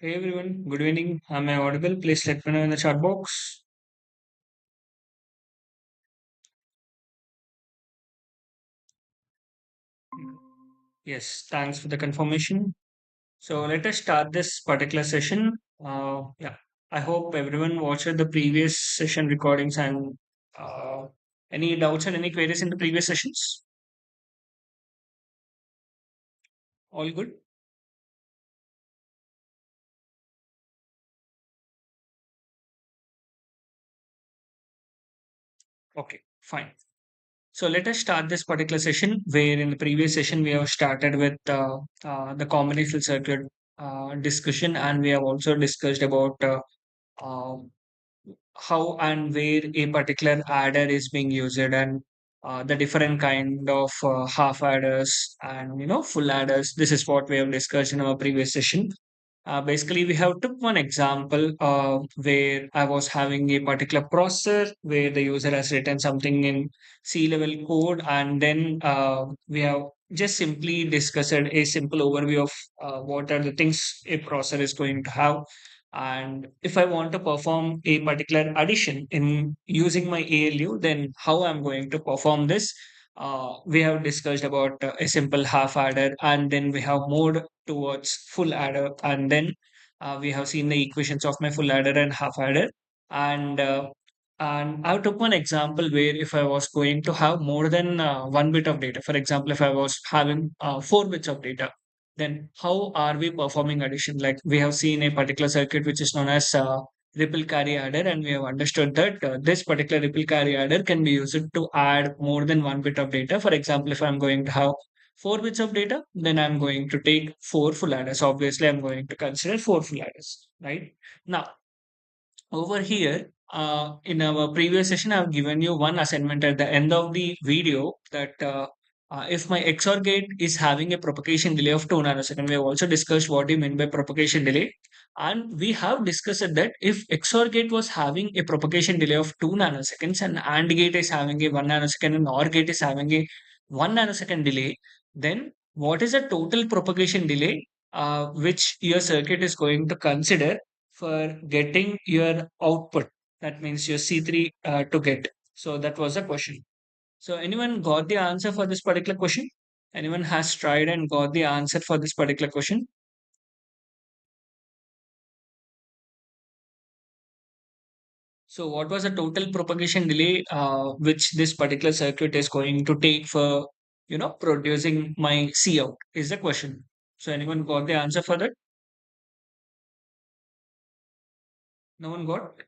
Hey everyone, good evening. Am I audible? Please let me know in the chat box. Yes, thanks for the confirmation. So let us start this particular session. Yeah, I hope everyone watched the previous session recordings and uh, any doubts and any queries in the previous sessions. All good? Okay, fine. So let us start this particular session where in the previous session we have started with the combinational circuit discussion, and we have also discussed about um, how and where a particular adder is being used, and the different kind of half adders and full adders. This is what we have discussed in our previous session. Basically, we have took one example where I was having a particular processor where the user has written something in C-level code, and then we have just simply discussed a simple overview of what are the things a processor is going to have. And if I want to perform a particular addition in using my ALU, then how I'm going to perform this? We have discussed about a simple half adder, and then we have moved towards full adder, and then we have seen the equations of my full adder and half adder. And uh, and I took one example where if I was going to have more than one bit of data, for example, if I was having 4 bits of data, then how are we performing addition? Like we have seen a particular circuit which is known as ripple carry adder, and we have understood that this particular ripple carry adder can be used to add more than one bit of data. For example, if I'm going to have 4 bits of data, then I'm going to take four full adders. Obviously, I'm going to consider four full adders, right? Now, over here, in our previous session, I've given you one assignment at the end of the video that if my XOR gate is having a propagation delay of 2 nanoseconds, we have also discussed what do you mean by propagation delay. And we have discussed that if XOR gate was having a propagation delay of 2 nanoseconds and AND gate is having a 1 nanosecond and OR gate is having a 1 nanosecond delay, then what is the total propagation delay which your circuit is going to consider for getting your output? That means your C3 to get. So that was the question. So anyone got the answer for this particular question? Anyone has tried and got the answer for this particular question? So what was the total propagation delay which this particular circuit is going to take for producing my C out is the question. So anyone got the answer for that? No one got?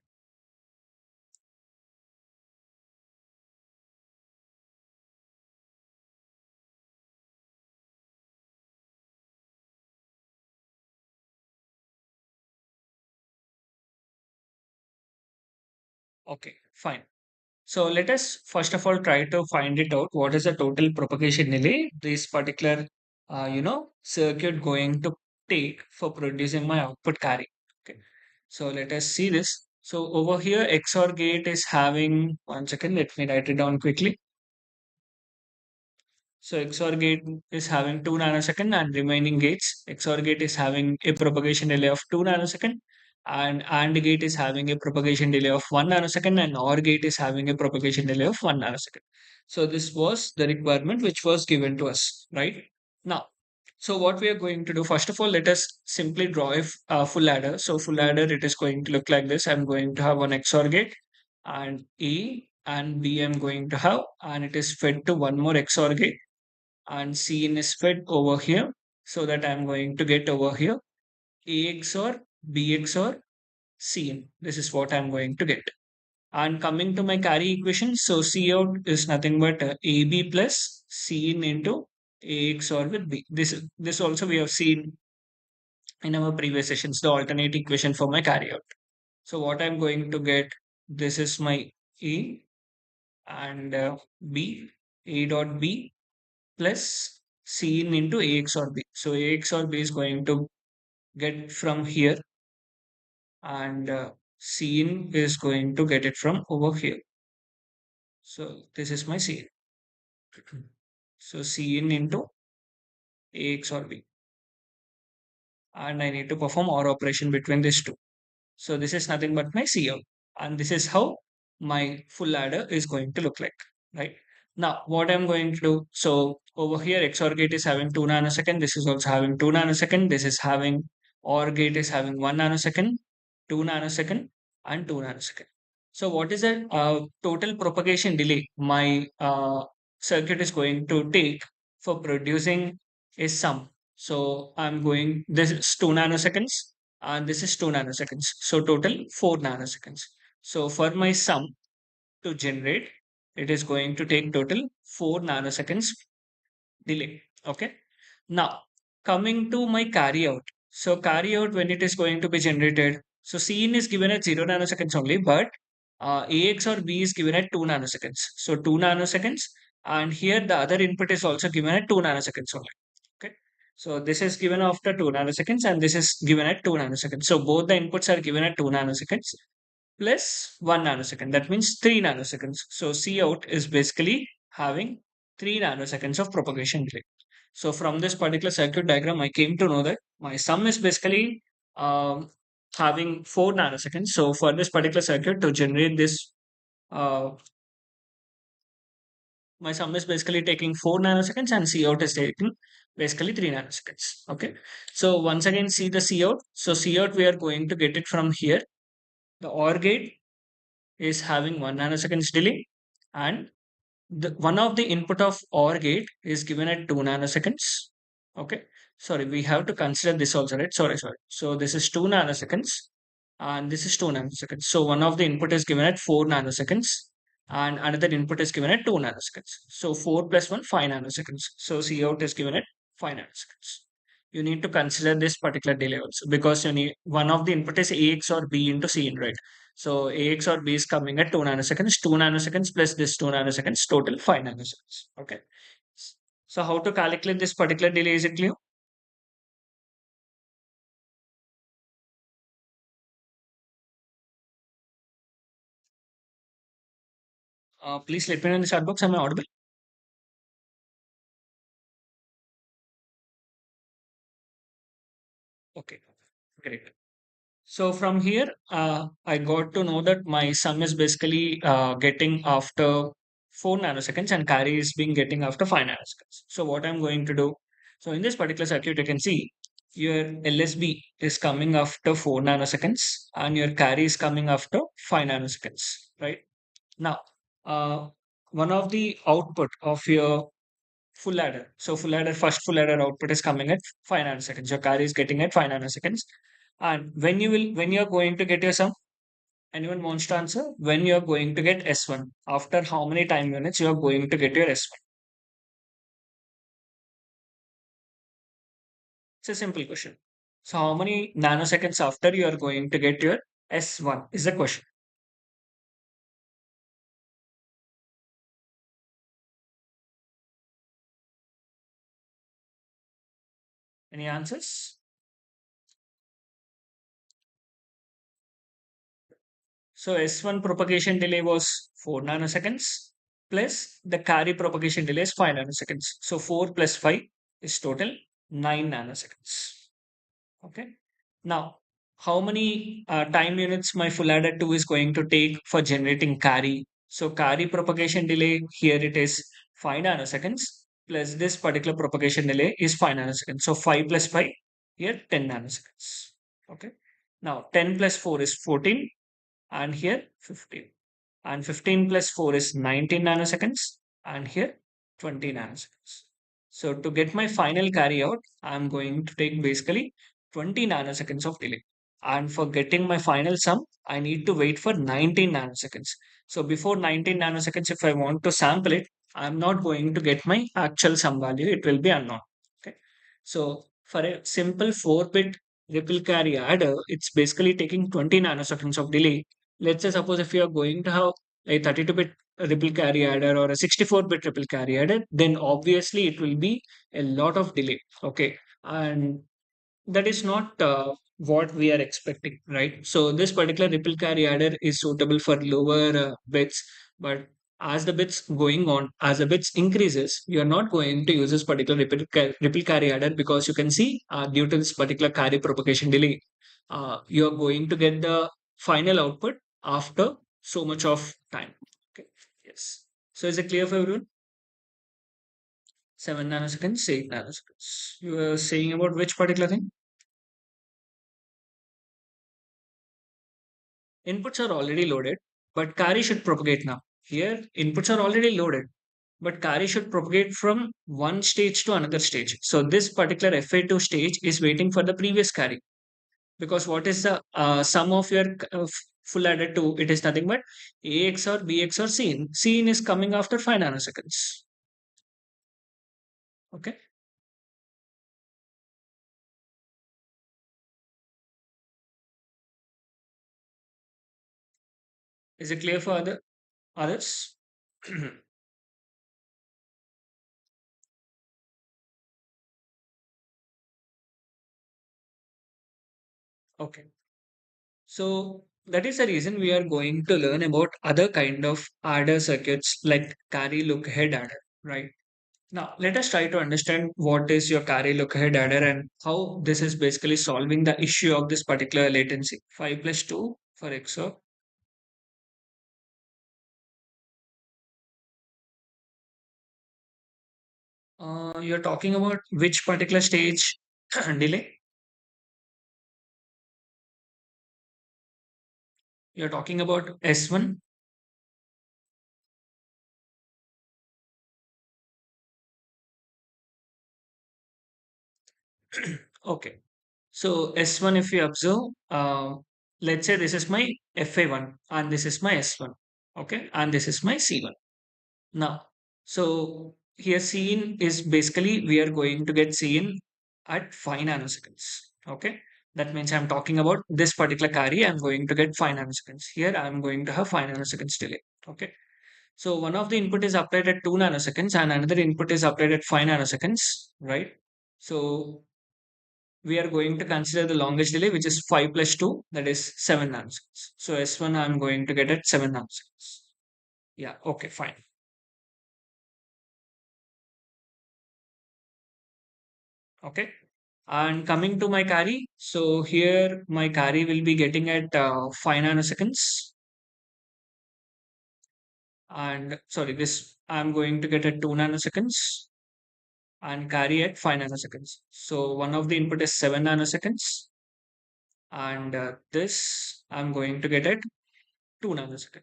Okay, fine. So let us first of all try to find it out. What is the total propagation delay this particular circuit going to take for producing my output carry? Okay. So let us see this. So over here, XOR gate is having 1 second. Let me write it down quickly. So XOR gate is having 2 nanosecond, and remaining gates, XOR gate is having a propagation delay of 2 nanosecond, and AND gate is having a propagation delay of 1 nanosecond, and OR gate is having a propagation delay of 1 nanosecond. So this was the requirement which was given to us, right? Now, so what we are going to do, first of all, let us simply draw a full adder. So full adder, it is going to look like this. I'm going to have one XOR gate, and A and B I'm going to have, and it is fed to one more XOR gate, and Cn is fed over here, so that I'm going to get over here AX or BX or Cn. This is what I'm going to get. And coming to my carry equation, so C out is nothing but AB plus Cn into AX or with B. This also we have seen in our previous sessions, the alternate equation for my carry out. So what I'm going to get, this is my A and B, A dot B plus Cn into Ax or B. So Ax or B is going to get from here, and Cn is going to get it from over here. So this is my Cn. So Cn into Ax or B. and I need to perform OR operation between these two. So this is nothing but my CO. And this is how my full adder is going to look like, right? Now, what I'm going to do, so over here, XOR gate is having 2 nanosecond. This is also having 2 nanosecond. This is having, OR gate is having 1 nanosecond, 2 nanosecond, and 2 nanosecond. So what is the total propagation delay my circuit is going to take for producing a sum? So I'm going, this is 2 nanoseconds and this is 2 nanoseconds. So total 4 nanoseconds. So for my sum to generate, it is going to take total 4 nanoseconds delay. Okay. Now, coming to my carry out. So carry out when it is going to be generated. So Cin is given at 0 nanoseconds only, but AX or B is given at 2 nanoseconds. So 2 nanoseconds. And here the other input is also given at 2 nanoseconds only. Okay. So this is given after 2 nanoseconds and this is given at 2 nanoseconds. So both the inputs are given at 2 nanoseconds plus 1 nanosecond. That means 3 nanoseconds. So C out is basically having 3 nanoseconds of propagation delay. So from this particular circuit diagram, I came to know that my sum is basically having 4 nanoseconds. So for this particular circuit to generate this, uh, my sum is basically taking 4 nanoseconds and C out is taking basically 3 nanoseconds. Okay. So once again, see the C out. So C out, we are going to get it from here. The OR gate is having 1 nanoseconds delay and one of the input of OR gate is given at 2 nanoseconds. Okay. Sorry, we have to consider this also, right? Sorry. So this is 2 nanoseconds and this is 2 nanoseconds. So one of the input is given at 4 nanoseconds and another input is given at 2 nanoseconds. So 4 plus 1, 5 nanoseconds. So C out is given at 5 nanoseconds. You need to consider this particular delay also because you need one of the input is AX or B into Cin, right? So AX or B is coming at 2 nanoseconds, 2 nanoseconds plus this 2 nanoseconds, total 5 nanoseconds. Okay. So how to calculate this particular delay? Is it clear? Please let me know in the chat box. Am I audible? Okay, great. So from here, I got to know that my sum is basically getting after 4 nanoseconds and carry is being getting after 5 nanoseconds. So what I'm going to do, so in this particular circuit, you can see your LSB is coming after 4 nanoseconds and your carry is coming after 5 nanoseconds, right? Now, uh, one of the output of your full adder. So first full adder output is coming at 5 nanoseconds. Your carry is getting at 5 nanoseconds. And when you're going to get your sum, anyone wants to answer? When you're going to get S1? After how many time units you're going to get your S1? It's a simple question. So how many nanoseconds after you are going to get your S1 is the question. Any answers? So S1 propagation delay was 4 nanoseconds plus the carry propagation delay is 5 nanoseconds. So 4 plus 5 is total 9 nanoseconds. Okay. Now, how many time units my full adder 2 is going to take for generating carry? So carry propagation delay here it is 5 nanoseconds plus this particular propagation delay is 5 nanoseconds. So 5 plus 5 here 10 nanoseconds. Okay. Now 10 plus 4 is 14 and here 15 and 15 plus 4 is 19 nanoseconds and here 20 nanoseconds. So to get my final carry out, I'm going to take basically 20 nanoseconds of delay. And for getting my final sum, I need to wait for 19 nanoseconds. So before 19 nanoseconds, if I want to sample it, I'm not going to get my actual sum value. It will be unknown. Okay. So for a simple 4-bit ripple carry adder, it's basically taking 20 nanoseconds of delay. Let's say suppose if you are going to have a 32-bit ripple carry adder or a 64-bit ripple carry adder, then obviously it will be a lot of delay. Okay. And that is not what we are expecting, right? So this particular ripple carry adder is suitable for lower bits, but as the bits going on, as the bits increases, you are not going to use this particular ripple carry adder, because you can see due to this particular carry propagation delay, you are going to get the final output after so much of time. Okay. Yes. So is it clear for everyone? 7 nanoseconds, 8 nanoseconds. You were saying about which particular thing? Inputs are already loaded, but carry should propagate now. Here, inputs are already loaded, but carry should propagate from one stage to another stage. So this particular FA2 stage is waiting for the previous carry, because what is the sum of your full adder 2? It is nothing but AX or BX or Cin. Cin is coming after 5 nanoseconds. Okay. Is it clear for others? Okay. So that is the reason we are going to learn about other kind of adder circuits like carry look ahead adder, right? Now let us try to understand what is your carry look ahead adder and how this is basically solving the issue of this particular latency. 5 plus 2 for XOR. You're talking about which particular stage delay? You're talking about S1. Okay. So S1, if you observe, let's say this is my FA1 and this is my S1. Okay. And this is my C1. Now, so here Cin is basically we are going to get Cin at 5 nanoseconds. Okay. That means I'm talking about this particular carry. I'm going to get 5 nanoseconds. Here I'm going to have 5 nanoseconds delay. Okay. So one of the input is applied at 2 nanoseconds and another input is applied at 5 nanoseconds, right? So we are going to consider the longest delay, which is 5 plus 2, that is 7 nanoseconds. So S1 I'm going to get at 7 nanoseconds. Yeah, okay, fine. Okay. And coming to my carry, so here my carry will be getting at 5 nanoseconds. And sorry, this I'm going to get at 2 nanoseconds and carry at 5 nanoseconds. So one of the input is 7 nanoseconds and this I'm going to get at 2 nanoseconds.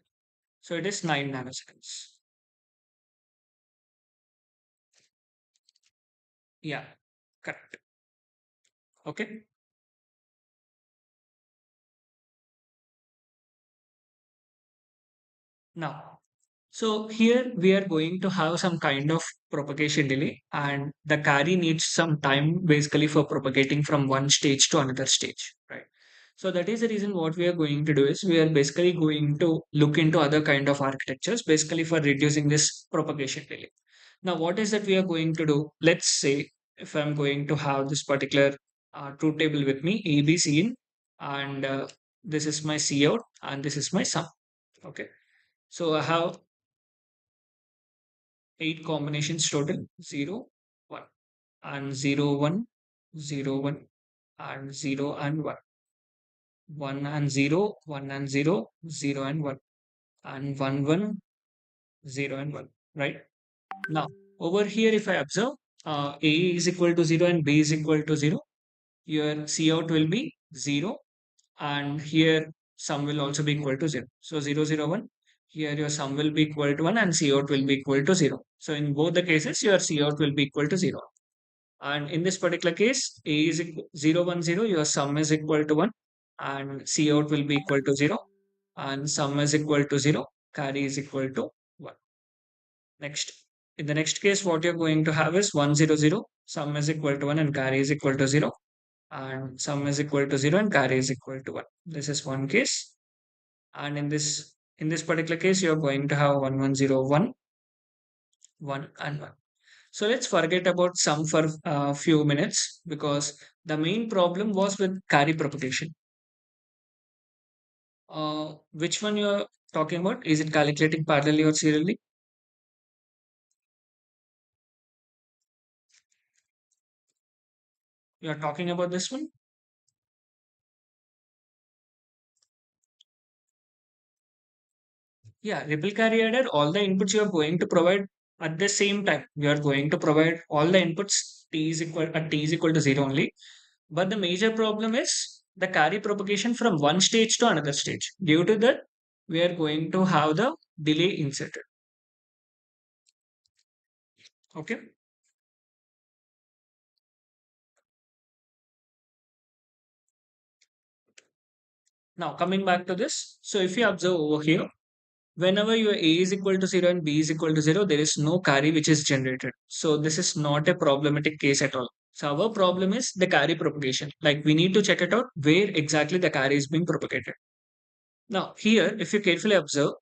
So it is 9 nanoseconds. Yeah, correct. Okay. Now, so here we are going to have some kind of propagation delay, and the carry needs some time basically for propagating from one stage to another stage, right? So that is the reason what we are going to do is we are basically going to look into other kind of architectures basically for reducing this propagation delay. Now, what is that we are going to do? Let's say if I'm going to have this particular truth table with me, A, B, C in, and this is my C out, and this is my sum. Okay. So I have 8 combinations total, 0, 1, and 0, 1, 0, 1, and 0 and 1. 1 and 0, 1 and 0, 0 and 1, and 1, 1, 0 and 1, right? Now, over here, if I observe, A is equal to 0 and B is equal to 0, your C out will be 0, and here sum will also be equal to 0. So 0, 0, 1. Here your sum will be equal to 1 and C out will be equal to 0. So in both the cases, your C out will be equal to 0. And in this particular case, A is 0, 1, 0, your sum is equal to 1 and C out will be equal to 0 and sum is equal to 0, carry is equal to 1. Next, in the next case, what you're going to have is 1, 0, 0, sum is equal to 1 and carry is equal to 0 and sum is equal to 0 and carry is equal to 1. This is one case. And in this particular case, you're going to have 1, 1, 0, 1, 1 and 1. So let's forget about sum for a few minutes because the main problem was with carry propagation. Which one you're talking about? Is it calculating parallelly or serially? You are talking about this one? Yeah, ripple carry adder, all the inputs you are going to provide at the same time. You are going to provide all the inputs t is equal to 0 only. But the major problem is the carry propagation from one stage to another stage. Due to that, we are going to have the delay inserted. Okay. Now coming back to this. So if you observe over here, whenever your A is equal to 0 and B is equal to 0, there is no carry which is generated. So this is not a problematic case at all. So our problem is the carry propagation. Like we need to check it out where exactly the carry is being propagated. Now, here, if you carefully observe,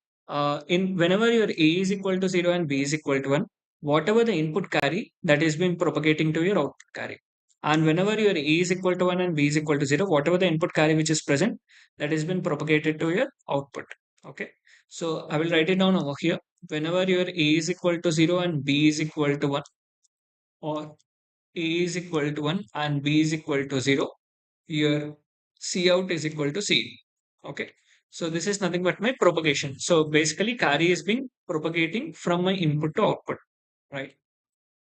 in whenever your A is equal to 0 and B is equal to 1, whatever the input carry that is been propagating to your output carry. And whenever your A is equal to 1 and B is equal to 0, whatever the input carry which is present, that has been propagated to your output. Okay. So I will write it down over here. Whenever your A is equal to 0 and B is equal to 1, or A is equal to 1 and B is equal to 0, your C out is equal to C. Okay. So this is nothing but my propagation. So basically carry is being propagating from my input to output, right?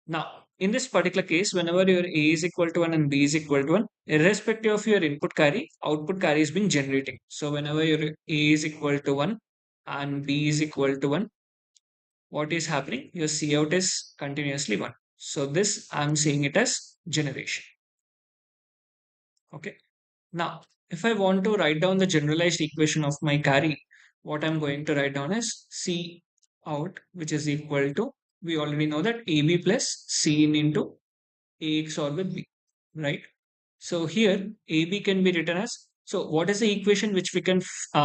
Now, in this particular case, whenever your A is equal to 1 and B is equal to 1, irrespective of your input carry, output carry is being generating. So whenever your A is equal to 1 and B is equal to 1, what is happening? Your C out is continuously 1. So this I'm seeing it as generation. Okay. Now, if I want to write down the generalized equation of my carry, what I'm going to write down is C out, which is equal to, we already know that AB plus C in into AX or with B, right? So here AB can be written as, so what is the equation which we can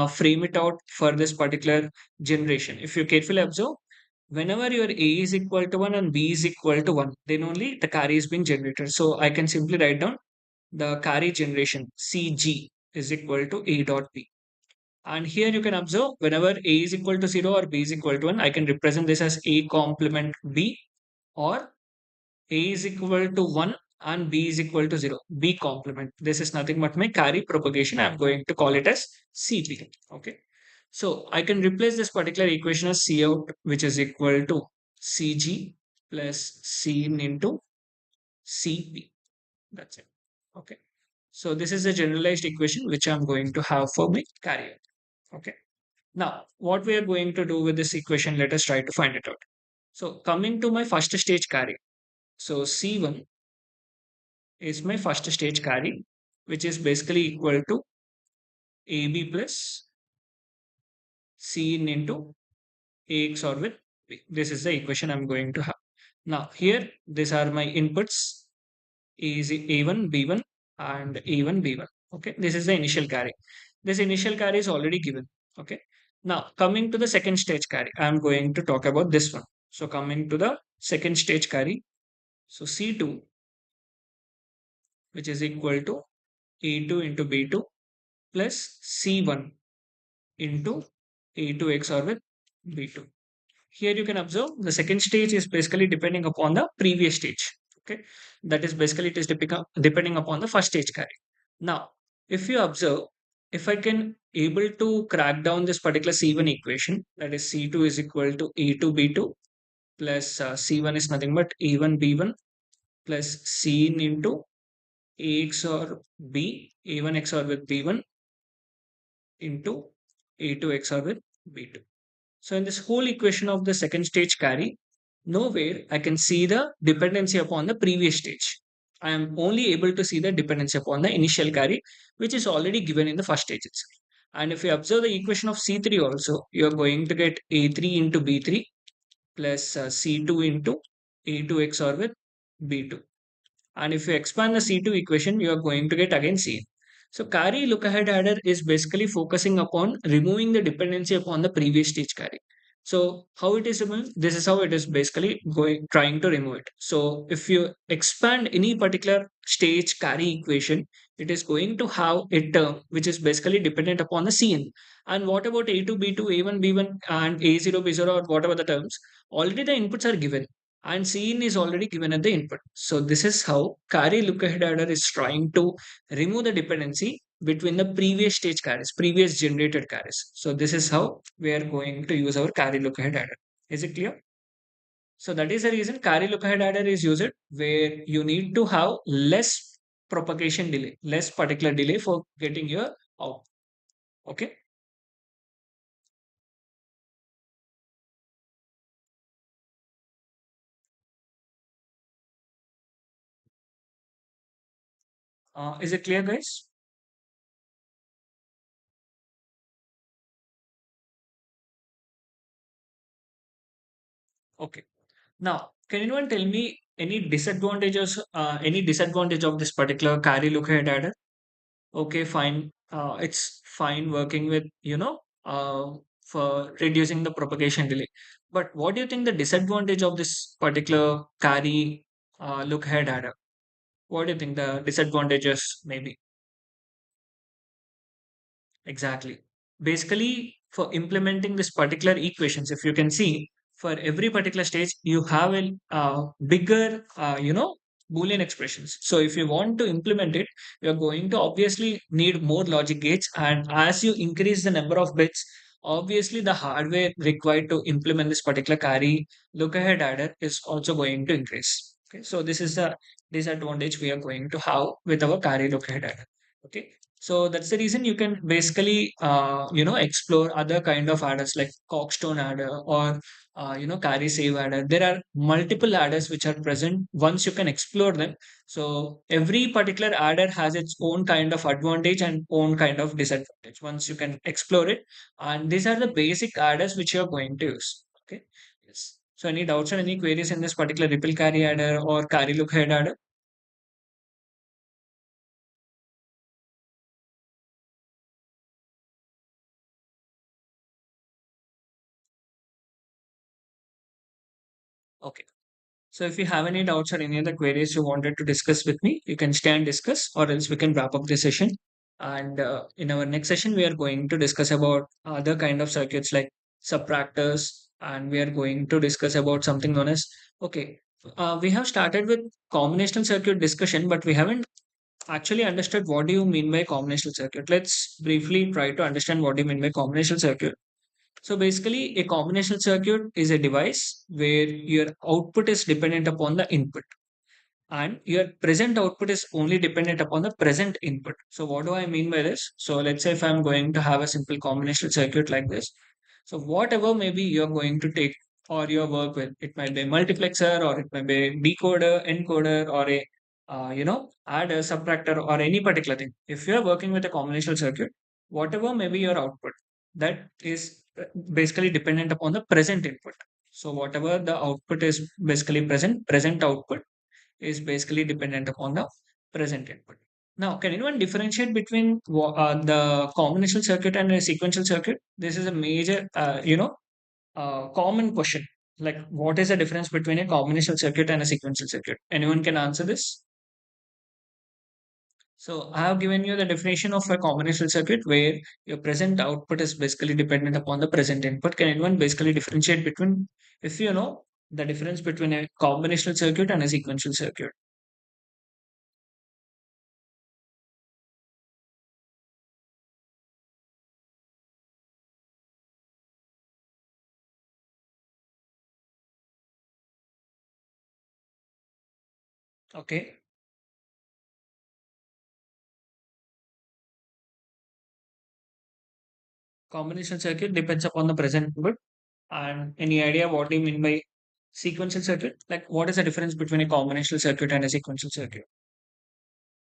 frame it out for this particular generation? If you carefully observe, whenever your A is equal to 1 and B is equal to 1, then only the carry is being generated. So I can simply write down the carry generation CG is equal to A dot B. And here you can observe whenever A is equal to 0 or B is equal to 1, I can represent this as A complement B, or A is equal to 1 and B is equal to 0. B complement. This is nothing but my carry propagation. I'm going to call it as CP. Okay. So I can replace this particular equation as C out, which is equal to CG plus C in into CP. That's it. Okay. So this is a generalized equation which I'm going to have for my carrier. Okay. Now, what we are going to do with this equation, let us try to find it out. So coming to my first stage carry. So C1 is my first stage carry, which is basically equal to AB plus C in into AX or with B. This is the equation I'm going to have. Now, here, these are my inputs is A1, B1 and A1, B1. Okay, this is the initial carry. This initial carry is already given. Okay, now coming to the second stage carry, I'm going to talk about this one. So coming to the second stage carry, so C2, which is equal to A2 into B2 plus C1 into A2 XOR with B2. Here you can observe the second stage is basically depending upon the previous stage. Okay, that is basically it is depending upon the first stage carry. Now, if you observe, if I can able to crack down this particular C1 equation, that is C2 is equal to A2 B2 plus C1 is nothing but A1 B1 plus C in into AX or B, A1 XOR with B1 into A2 XOR with B2. So in this whole equation of the second stage carry, nowhere I can see the dependency upon the previous stage. I am only able to see the dependency upon the initial carry, which is already given in the first stage itself. And if you observe the equation of C3 also, you are going to get A3 into B3 plus C2 into A2 XOR with B2. And if you expand the C2 equation, you are going to get again C. So carry look ahead adder is basically focusing upon removing the dependency upon the previous stage carry. So how it is removed? This is how it is basically going trying to remove it. So if you expand any particular stage carry equation, it is going to have a term which is basically dependent upon the Cn. And what about A2, B2, A1, B1 and A0, B0 or whatever the terms? Already the inputs are given and Cin is already given at the input. So this is how carry look ahead adder is trying to remove the dependency between the previous stage carries, previous generated carries. So this is how we are going to use our carry look ahead adder. Is it clear? So that is the reason carry look ahead adder is used where you need to have less propagation delay, less particular delay for getting your out. Okay. Is it clear, guys? Okay. Now, can anyone tell me any disadvantage of this particular carry look ahead adder? Okay, fine. It's fine working with, for reducing the propagation delay. But what do you think the disadvantage of this particular carry look ahead adder? What do you think the disadvantages may be? Exactly. Basically, for implementing this particular equations, if you can see, for every particular stage, you have a bigger, Boolean expressions. So if you want to implement it, you're going to obviously need more logic gates. And as you increase the number of bits, obviously the hardware required to implement this particular carry look ahead adder is also going to increase. Okay, so this is the disadvantage we are going to have with our carry look ahead adder. Okay. So that's the reason you can basically, explore other kind of adders like Cockstone adder or, carry save adder. There are multiple adders which are present once you can explore them. So every particular adder has its own kind of advantage and own kind of disadvantage once you can explore it. And these are the basic adders which you're going to use. Okay. Yes. So any doubts or any queries in this particular ripple carry adder or carry look ahead adder? Okay. So if you have any doubts or any other queries you wanted to discuss with me, you can stay and discuss, or else we can wrap up this session. And in our next session, we are going to discuss about other kind of circuits like subtractors, and we are going to discuss about something known as okay. We have started with combinational circuit discussion, but we haven't actually understood what do you mean by combinational circuit. Let's briefly try to understand what do you mean by combinational circuit. So basically, a combinational circuit is a device where your output is dependent upon the input and your present output is only dependent upon the present input. So what do I mean by this? So let's say if I'm going to have a simple combinational circuit like this. So whatever maybe you're going to take or your work with, it might be a multiplexer or it might be a decoder, encoder, or a adder, subtractor, or any particular thing. If you're working with a combinational circuit, whatever may be your output, that is basically dependent upon the present input. So whatever the output is basically present output is basically dependent upon the present input. Now, can anyone differentiate between the combinational circuit and a sequential circuit? This is a major, common question. Like, what is the difference between a combinational circuit and a sequential circuit? Anyone can answer this? So, I have given you the definition of a combinational circuit where your present output is basically dependent upon the present input. Can anyone basically differentiate between, if you know, the difference between a combinational circuit and a sequential circuit? Okay. Combination circuit depends upon the present input. And any idea what do you mean by sequential circuit? Like, what is the difference between a combinational circuit and a sequential circuit?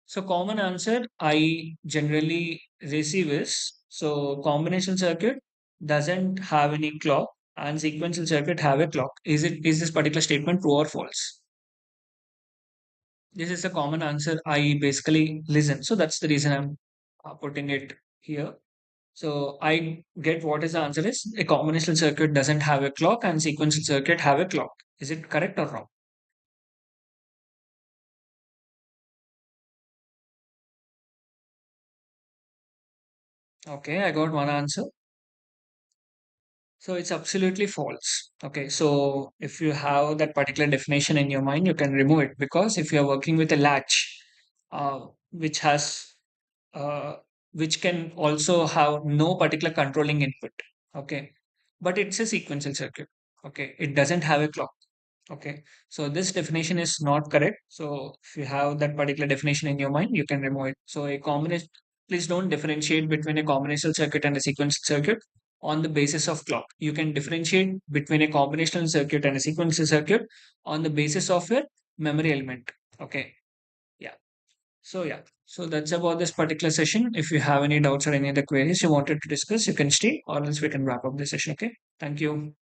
So, common answer I generally receive is so combination circuit doesn't have any clock and sequential circuit have a clock. Is this particular statement true or false? This is a common answer I basically listen. So that's the reason I'm putting it here. So I get what is the answer is a combinational circuit doesn't have a clock and sequential circuit have a clock. Is it correct or wrong? Okay, I got one answer. So it's absolutely false. Okay, so if you have that particular definition in your mind, you can remove it, because if you are working with a latch, which has uh, which can also have no particular controlling input. Okay, but it's a sequential circuit. Okay, it doesn't have a clock. Okay, so this definition is not correct. So if you have that particular definition in your mind, you can remove it. So a combination, please don't differentiate between a combinational circuit and a sequential circuit on the basis of clock. You can differentiate between a combinational circuit and a sequential circuit on the basis of your memory element. Okay, yeah. So that's about this particular session. If you have any doubts or any other queries you wanted to discuss, you can stay, or else we can wrap up the session. Okay. Thank you.